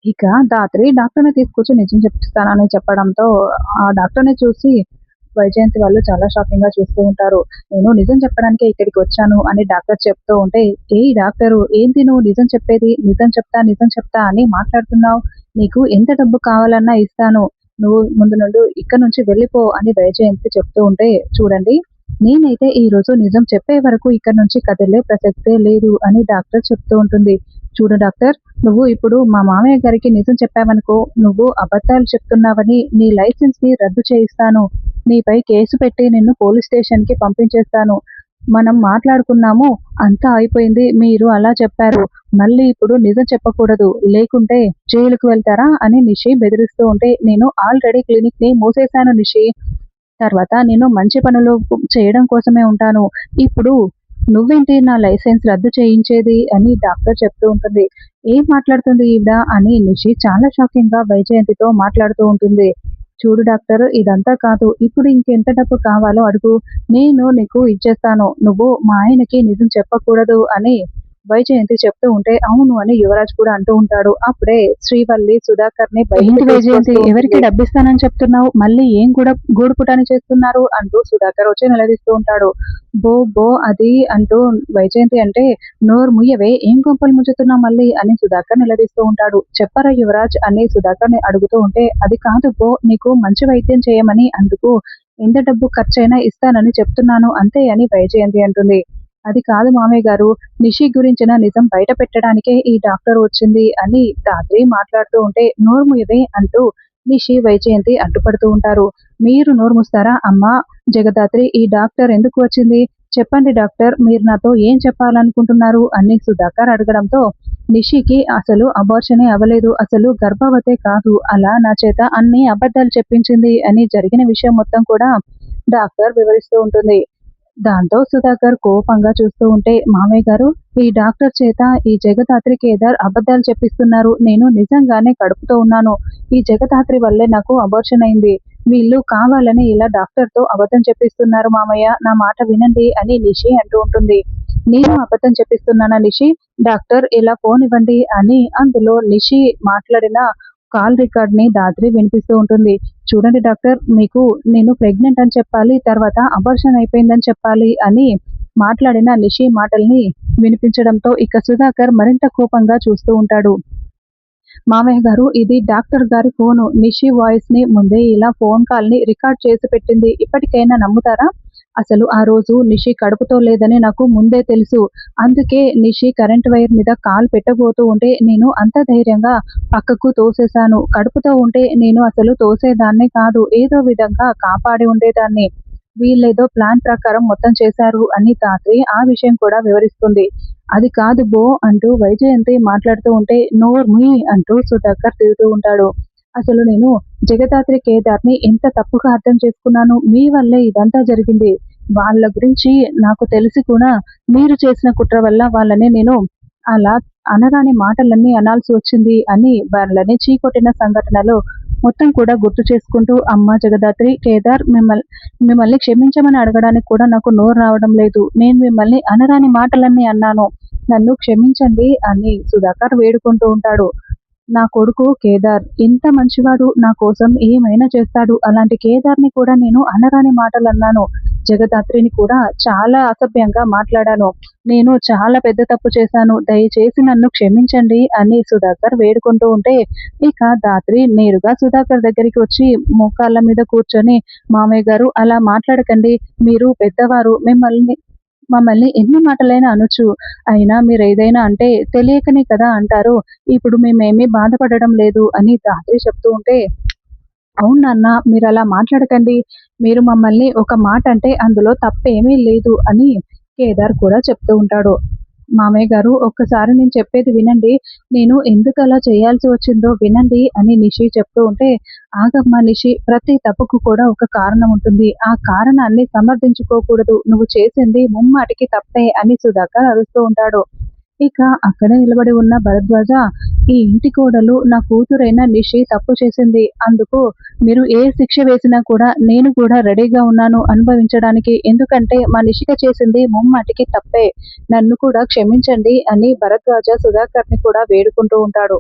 ఇక ధాత్రి డాక్టర్‌ని తీసుకొచ్చి నిజం చెప్పిస్తానని చెప్పడంతో, ఆ డాక్టర్‌ని చూసి వైజయంతి వాళ్ళు చాలా షాకింగ్‌గా చూస్తూ ఉంటారు. "నేను నిజం చెప్పడానికే ఇక్కడికొచ్చాను" అని డాక్టర్ చెప్తూ ఉంటే, "ఏయ్ డాక్టరు ఏంటి నువ్వు నిజం చెప్పేది? నిజం చెప్తా, నిజం చెప్తా అని మాట్లాడుతున్నావు. నీకు ఎంత డబ్బు కావాలన్నా ఇస్తాను. నువ్వు ముందు నుండు ఇక్కడి నుంచి వెళ్ళిపో" అని వైజయంతి చెప్తూ ఉంటే, "చూడండి నేనైతే ఈరోజు నిజం చెప్పే వరకు ఇక్కడి నుంచి కదిలే ప్రసక్తే లేదు" అని డాక్టర్ చెప్తూ ఉంటుంది. "చూడు డాక్టర్ నువ్వు ఇప్పుడు మా మామయ్య గారికి నిజం చెప్పావనుకో, నువ్వు అబద్ధాలు చెప్తున్నావని నీ లైసెన్స్‌ని రద్దు చేయిస్తాను. నీపై కేసు పెట్టి నిన్ను పోలీస్ స్టేషన్‌కి పంపించేస్తాను. మనం మాట్లాడుకున్నాము. అంతా అయిపోయింది. మీరు అలా చెప్పారు. మళ్ళీ ఇప్పుడు నిజం చెప్పకూడదు. లేకుంటే జైలుకి వెళ్తారా?" అని నిషి బెదిరిస్తూ ఉంటే, "నేను ఆల్రెడీ క్లినిక్‌ని మూసేశాను నిషి. తర్వాత నేను మంచి పనులు చేయడం కోసమే ఉంటాను. ఇప్పుడు నువ్వేంటి నా లైసెన్స్ రద్దు చేయించేది అని డాక్టర్ చెప్తూ ఉంటుంది. ఏం మాట్లాడుతుంది ఈవిడ అని నిషి చాలా షాకింగ్‌గా వైజయంతితో మాట్లాడుతూ ఉంటుంది. చూడు డాక్టర్ ఇదంతా కాదు. ఇప్పుడు ఇంకెంత డబ్బు కావాలో అడుగు. నేను నీకు ఇచ్చేస్తాను. నువ్వు మా ఆయనకి నిజం చెప్పకూడదు అని వైజయంతి చెప్తూ ఉంటే, అవును అని యువరాజ్ కూడా అంటూ ఉంటాడు. అప్పుడే శ్రీవల్లి సుధాకర్‌ని బయటికి వైజయంతి ఎవరికి డబ్బిస్తానని చెప్తున్నావు? మళ్ళీ ఏం గూడు పుటాని చేస్తున్నారు? అంటూ సుధాకర్ వచ్చి నిలదీస్తూ ఉంటాడు. బో అది అంటూ వైజయంతి అంటే, నోరు ముయ్యవే ఏం కొంపలు ముంచుతున్నావు మళ్ళీ అని సుధాకర్ నిలదీస్తూ ఉంటాడు. చెప్పరా యువరాజ్ అని సుధాకర్‌ని అడుగుతూ ఉంటే, అది కాదు నీకు మంచి వైద్యం చేయమని అందుకు ఎంత డబ్బు ఖర్చయినా ఇస్తానని చెప్తున్నాను అంతే అని వైజయంతి అంటుంది. అది కాదు మామయ్య గారు. నిషి గురించిన నిజం బయట పెట్టడానికే ఈ డాక్టర్ వచ్చింది అని ధాత్రి మాట్లాడుతూ ఉంటే, నోరు మూయవే అంటూ నిషి, వైజయంతి అడ్డుపడుతూ ఉంటారు. మీరు నోరు మూస్తారా అమ్మా జగదాత్రి ఈ డాక్టర్ ఎందుకు వచ్చింది? చెప్పండి డాక్టర్ మీరు నాతో ఏం చెప్పాలనుకుంటున్నారు అని సుధాకర్ అడగడంతో, నిషికి అసలు అబార్షనే అవ్వలేదు. అసలు గర్భవతే కాదు. అలా నా చేత అన్ని అబద్ధాలు చెప్పించింది అని జరిగిన విషయం మొత్తం కూడా డాక్టర్ వివరిస్తూ ఉంటుంది. దాంతో సుధాకర్ కోపంగా చూస్తూ ఉంటే, మామయ్య గారు ఈ డాక్టర్ చేత ఈ జగదాత్రి కేదార్ అబద్ధాలు చెప్పిస్తున్నారు. నేను నిజంగానే కడుపుతో ఉన్నాను. ఈ జగదాత్రి వల్లే నాకు అబార్షన్ అయింది. వీళ్ళు కావాలని ఇలా డాక్టర్‌తో అబద్ధం చెప్పిస్తున్నారు మామయ్య. నా మాట వినండి అని నిషి అంటూ ఉంటుంది. నేను అబద్ధం చెప్పిస్తున్నానా నిషి? డాక్టర్ ఇలా ఫోన్ ఇవ్వండి అని అందులో నిషి మాట్లాడిన కాల్ రికార్డ్‌ని ధాత్రి వినిపిస్తూ ఉంటుంది. చూడండి డాక్టర్ మీకు నేను ప్రెగ్నెంట్ అని చెప్పాలి. తర్వాత అబార్షన్ అయిపోయిందని చెప్పాలి అని మాట్లాడిన నిషి మాటల్ని వినిపించడంతో ఇక సుధాకర్ మరింత కోపంగా చూస్తూ ఉంటాడు. మామయ్య గారు ఇది డాక్టర్ గారి ఫోను. నిషి వాయిస్‌ని ముందే ఇలా ఫోన్ కాల్‌ని రికార్డ్ చేసి పెట్టింది. ఇప్పటికైనా నమ్ముతారా? అసలు ఆ రోజు నిషి కడుపుతో లేదని నాకు ముందే తెలుసు. అందుకే నిషి కరెంట్ వైర్ మీద కాలు పెట్టబోతూ ఉంటే నేను అంత ధైర్యంగా పక్కకు తోసేశాను. కడుపుతో ఉంటే నేను అసలు తోసేదాన్నే కాదు. ఏదో విధంగా కాపాడి ఉండేదాన్ని. వీళ్ళేదో ప్లాన్ ప్రకారం మొత్తం చేశారు అని ధాత్రి ఆ విషయం కూడా వివరిస్తుంది. అది కాదు అంటూ వైజయంతి మాట్లాడుతూ ఉంటే, నోరు ముయ్ అంటూ సుధాకర్ తిడుతూ ఉంటాడు. అసలు నేను జగదాత్రి కేదార్‌ని ఎంత తప్పుగా అర్థం చేసుకున్నాను. మీ వల్లే ఇదంతా జరిగింది. వాళ్ళ గురించి నాకు తెలిసి కూడా మీరు చేసిన కుట్ర వల్ల వాళ్ళని నేను అలా అనరాని మాటలన్నీ అనాల్సి వచ్చింది అని వాళ్ళని చీకొట్టిన సంఘటనలు మొత్తం కూడా గుర్తు చేసుకుంటూ, అమ్మ జగదాత్రి, కేదార్ మిమ్మల్ని క్షమించమని అడగడానికి కూడా నాకు నోరు రావడం లేదు. నేను మిమ్మల్ని అనరాని మాటలన్నీ అన్నాను. నన్ను క్షమించండి అని సుధాకర్ వేడుకుంటూ ఉంటాడు. నా కొడుకు కేదార్ ఇంత మంచివాడు. నా కోసం ఏమైనా చేస్తాడు. అలాంటి కేదార్‌ని కూడా నేను అనరాని మాటలన్నాను. జగదాత్రిని కూడా చాలా అసభ్యంగా మాట్లాడాను. నేను చాలా పెద్ద తప్పు చేశాను. దయచేసి నన్ను క్షమించండి అని సుధాకర్ వేడుకుంటూ ఉంటే, ఇక ధాత్రి నేరుగా సుధాకర్ దగ్గరికి వచ్చి మోకాళ్ళ మీద కూర్చొని, మామయ్య గారు అలా మాట్లాడకండి. మీరు పెద్దవారు. మమ్మల్ని ఎన్ని మాటలైనా అనొచ్చు. అయినా మీరేదైనా అంటే తెలియకనే కదా అంటారు. ఇప్పుడు మేమేమీ బాధపడడం లేదు అని ధాత్రి చెప్తూ ఉంటే, అవును నాన్న మీరలా మాట్లాడకండి. మీరు మమ్మల్ని ఒక మాట అంటే అందులో తప్పేమీ లేదు అని కేదార్ కూడా చెప్తూ ఉంటాడు. మామయ్య గారు ఒక్కసారి నేను చెప్పేది వినండి. నేను ఎందుకలా చేయాల్సి వచ్చిందో వినండి అని నిషి చెప్తూ ఉంటే, ఆగమ్మా నిషి ప్రతి తప్పుకు కూడా ఒక కారణం ఉంటుంది. ఆ కారణాన్ని సమర్థించుకోకూడదు. నువ్వు చేసింది ముమ్మాటికి తప్పే అని సుధాకర్ అరుస్తూ ఉంటాడు. ఇక అక్కడే నిలబడి ఉన్న భరద్వాజ, ఈ ఇంటి కోడలు నా కూతురైన నిషి తప్పు చేసింది. అందుకు మీరు ఏ శిక్ష వేసినా కూడా నేను కూడా రెడీగా ఉన్నాను అనుభవించడానికి. ఎందుకంటే మా నిషిక చేసింది ముమ్మాటికి తప్పే. నన్ను కూడా క్షమించండి అని భరద్వాజ సుధాకర్‌ని కూడా వేడుకుంటూ ఉంటాడు.